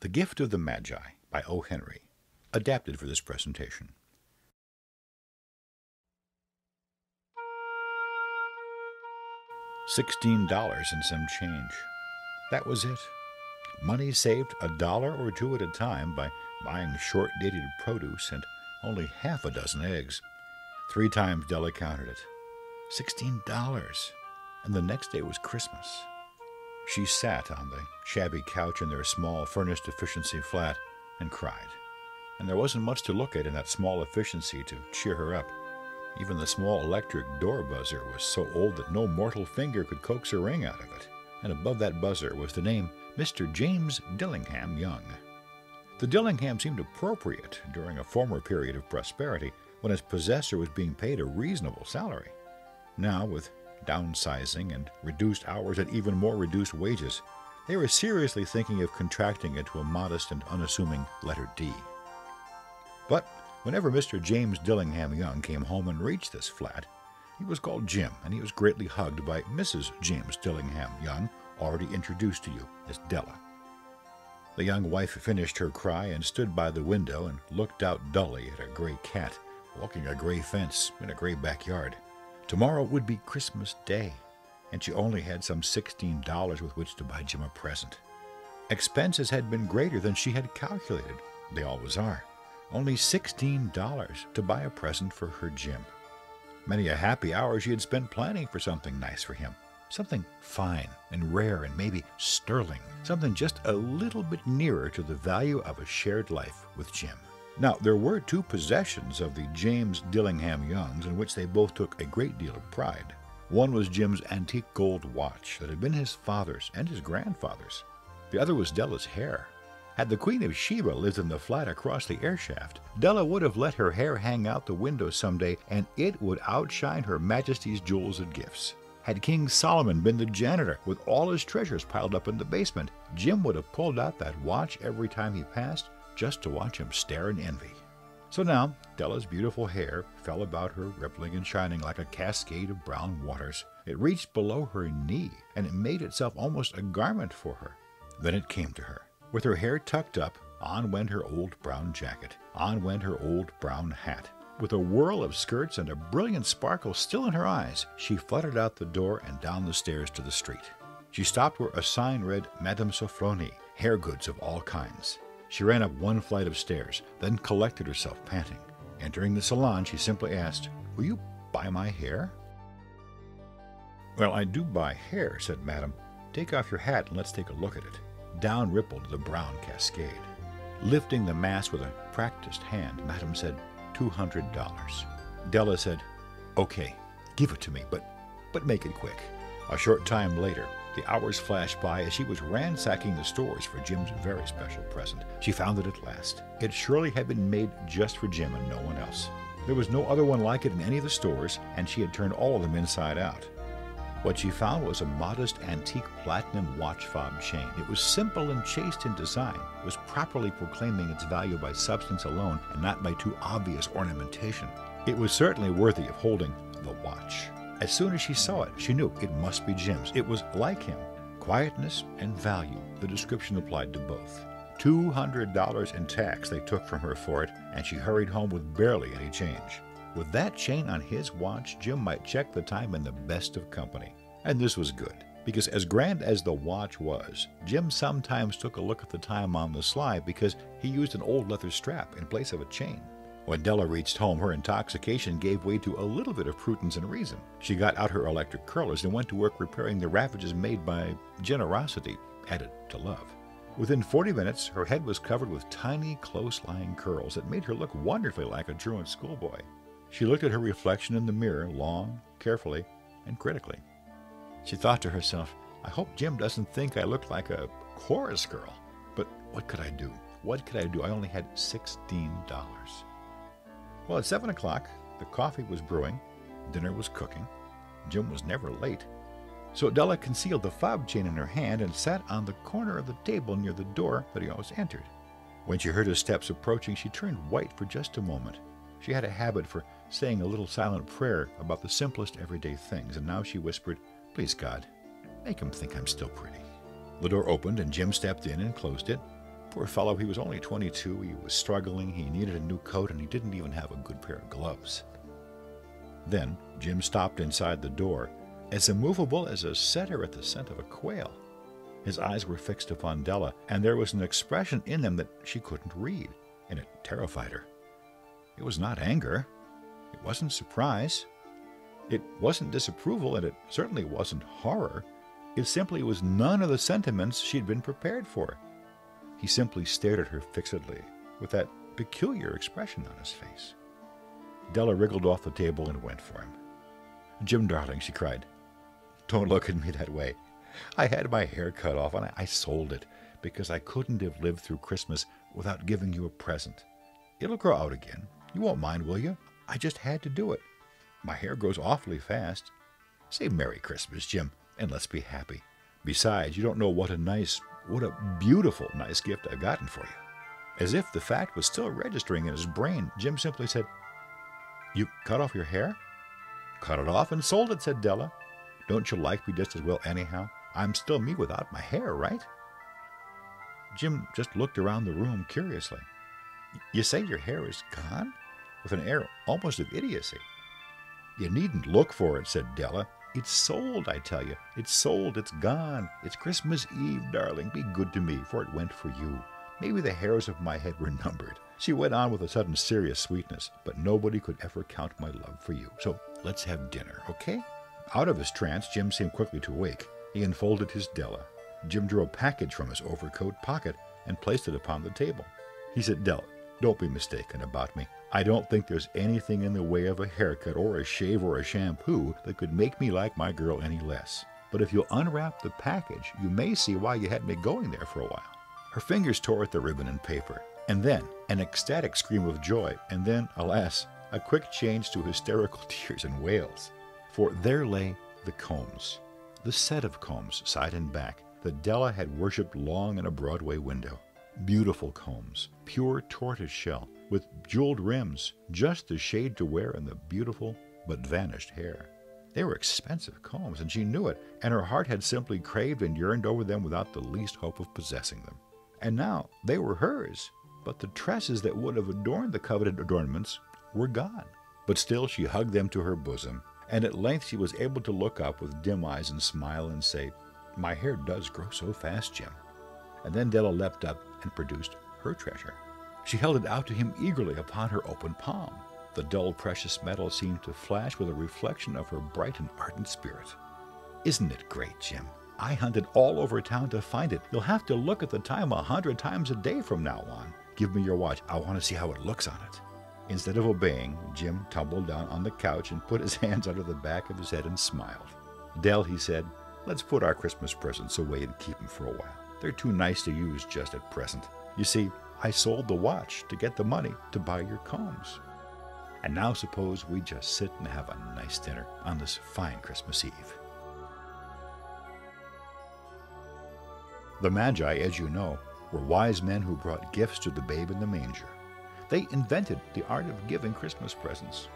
The Gift of the Magi by O. Henry, adapted for this presentation. $16 and some change. That was it. Money saved $1 or $2 at a time by buying short-dated produce and only half a dozen eggs. 3 times Della counted it. $16. And the next day was Christmas. She sat on the shabby couch in their small furnished efficiency flat and cried. And there wasn't much to look at in that small efficiency to cheer her up. Even the small electric door buzzer was so old that no mortal finger could coax a ring out of it. And above that buzzer was the name Mr. James Dillingham Young. The Dillingham seemed appropriate during a former period of prosperity when its possessor was being paid a reasonable salary. Now, with downsizing and reduced hours and even more reduced wages, they were seriously thinking of contracting into a modest and unassuming letter D. But whenever Mr. James Dillingham Young came home and reached this flat, he was called Jim, and he was greatly hugged by Mrs. James Dillingham Young, already introduced to you as Della. The young wife finished her cry and stood by the window and looked out dully at a gray cat walking a gray fence in a gray backyard. Tomorrow would be Christmas Day, and she only had some $16 with which to buy Jim a present. Expenses had been greater than she had calculated. They always are. Only $16 to buy a present for her Jim. Many a happy hour she had spent planning for something nice for him. Something fine and rare and maybe sterling. Something just a little bit nearer to the value of a shared life with Jim. Now, there were 2 possessions of the James Dillingham Youngs in which they both took a great deal of pride. One was Jim's antique gold watch that had been his father's and his grandfather's. The other was Della's hair. Had the Queen of Sheba lived in the flat across the air shaft, Della would have let her hair hang out the window someday, and it would outshine Her Majesty's jewels and gifts. Had King Solomon been the janitor with all his treasures piled up in the basement, Jim would have pulled out that watch every time he passed just to watch him stare in envy. So now, Della's beautiful hair fell about her, rippling and shining like a cascade of brown waters. It reached below her knee, and it made itself almost a garment for her. Then it came to her. With her hair tucked up, on went her old brown jacket. On went her old brown hat. With a whirl of skirts and a brilliant sparkle still in her eyes, she fluttered out the door and down the stairs to the street. She stopped where a sign read, Madame Sofronie, hair goods of all kinds. She ran up 1 flight of stairs, then collected herself, panting. Entering the salon, she simply asked, "Will you buy my hair?" "Well, I do buy hair," said Madame. "Take off your hat and let's take a look at it." Down rippled the brown cascade. Lifting the mass with a practiced hand, Madame said, $200. Della said, "Okay, give it to me, but make it quick." A short time later, the hours flashed by as she was ransacking the stores for Jim's very special present. She found it at last. It surely had been made just for Jim and no one else. There was no other one like it in any of the stores, and she had turned all of them inside out. What she found was a modest antique platinum watch fob chain. It was simple and chaste in design. It was properly proclaiming its value by substance alone and not by too obvious ornamentation. It was certainly worthy of holding the watch. As soon as she saw it, she knew it must be Jim's. It was like him. Quietness and value, the description applied to both. $200 in tax they took from her for it, and she hurried home with barely any change. With that chain on his watch, Jim might check the time in the best of company. And this was good, because as grand as the watch was, Jim sometimes took a look at the time on the sly because he used an old leather strap in place of a chain. When Della reached home, her intoxication gave way to a little bit of prudence and reason. She got out her electric curlers and went to work repairing the ravages made by generosity added to love. Within 40 minutes, her head was covered with tiny, close-lying curls that made her look wonderfully like a truant schoolboy. She looked at her reflection in the mirror long, carefully, and critically. She thought to herself, "I hope Jim doesn't think I look like a chorus girl." But what could I do? What could I do? I only had $16. Well, at 7 o'clock, the coffee was brewing, dinner was cooking. Jim was never late. So Della concealed the fob chain in her hand and sat on the corner of the table near the door that he always entered. When she heard his steps approaching, she turned white for just a moment. She had a habit for saying a little silent prayer about the simplest everyday things, and now she whispered, "Please, God, make him think I'm still pretty." The door opened, and Jim stepped in and closed it. Poor fellow, he was only 22, he was struggling, he needed a new coat, and he didn't even have a good pair of gloves. Then Jim stopped inside the door, as immovable as a setter at the scent of a quail. His eyes were fixed upon Della, and there was an expression in them that she couldn't read, and it terrified her. It was not anger. It wasn't surprise. It wasn't disapproval, and it certainly wasn't horror. It simply was none of the sentiments she'd been prepared for. He simply stared at her fixedly, with that peculiar expression on his face. Della wriggled off the table and went for him. "Jim, darling," she cried, "don't look at me that way. I had my hair cut off, and I sold it because I couldn't have lived through Christmas without giving you a present. It'll grow out again. You won't mind, will you? I just had to do it. My hair grows awfully fast. Say Merry Christmas, Jim, and let's be happy. Besides, you don't know what a beautiful nice gift I've gotten for you." As if the fact was still registering in his brain, Jim simply said, "You cut off your hair?" "Cut it off and sold it," said Della. "Don't you like me just as well anyhow? I'm still me without my hair, right?" Jim just looked around the room curiously. "You say your hair is gone?" with an air almost of idiocy. "You needn't look for it," said Della. "It's sold, I tell you. It's sold. It's gone. It's Christmas Eve, darling. Be good to me, for it went for you. Maybe the hairs of my head were numbered." She went on with a sudden serious sweetness. "But nobody could ever count my love for you. So let's have dinner, okay?" Out of his trance, Jim seemed quickly to wake. He unfolded his Della. Jim drew a package from his overcoat pocket and placed it upon the table. He said, "Della, don't be mistaken about me. I don't think there's anything in the way of a haircut or a shave or a shampoo that could make me like my girl any less. But if you'll unwrap the package, you may see why you had me going there for a while." Her fingers tore at the ribbon and paper, and then an ecstatic scream of joy, and then, alas, a quick change to hysterical tears and wails. For there lay the combs, the set of combs, side and back, that Della had worshipped long in a Broadway window. Beautiful combs, pure tortoise shell, with jeweled rims, just the shade to wear in the beautiful but vanished hair. They were expensive combs, and she knew it, and her heart had simply craved and yearned over them without the least hope of possessing them. And now they were hers, but the tresses that would have adorned the coveted adornments were gone. But still she hugged them to her bosom, and at length she was able to look up with dim eyes and smile and say, "My hair does grow so fast, Jim." And then Della leapt up and produced her treasure. She held it out to him eagerly upon her open palm. The dull, precious metal seemed to flash with a reflection of her bright and ardent spirit. "Isn't it great, Jim? I hunted all over town to find it. You'll have to look at the time 100 times a day from now on. Give me your watch. I want to see how it looks on it." Instead of obeying, Jim tumbled down on the couch and put his hands under the back of his head and smiled. "Dell," he said, "let's put our Christmas presents away and keep them for a while. They're too nice to use just at present. You see, I sold the watch to get the money to buy your combs. And now suppose we just sit and have a nice dinner on this fine Christmas Eve." The Magi, as you know, were wise men who brought gifts to the babe in the manger. They invented the art of giving Christmas presents.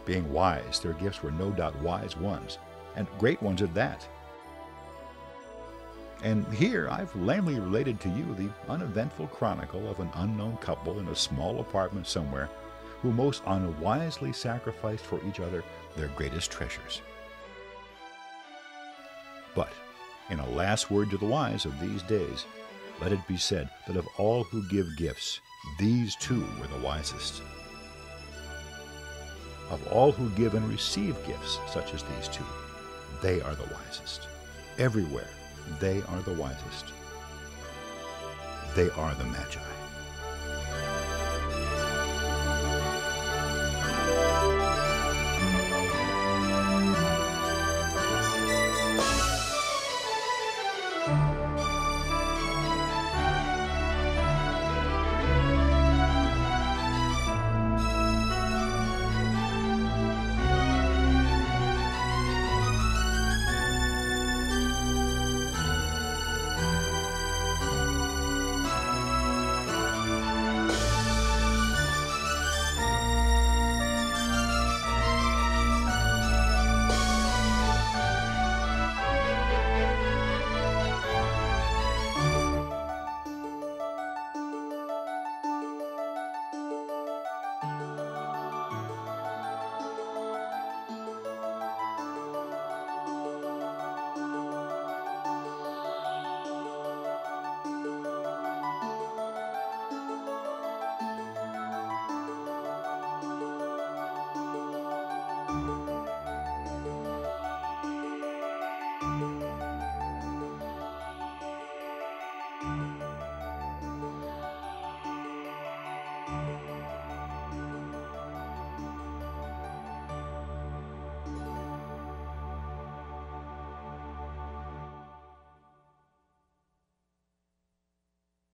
Being wise, their gifts were no doubt wise ones, and great ones at that. And here I've lamely related to you the uneventful chronicle of an unknown couple in a small apartment somewhere who most unwisely sacrificed for each other their greatest treasures. But, in a last word to the wise of these days, let it be said that of all who give gifts, these two were the wisest. Of all who give and receive gifts such as these two, they are the wisest. Everywhere, they are the wisest. They are the Magi.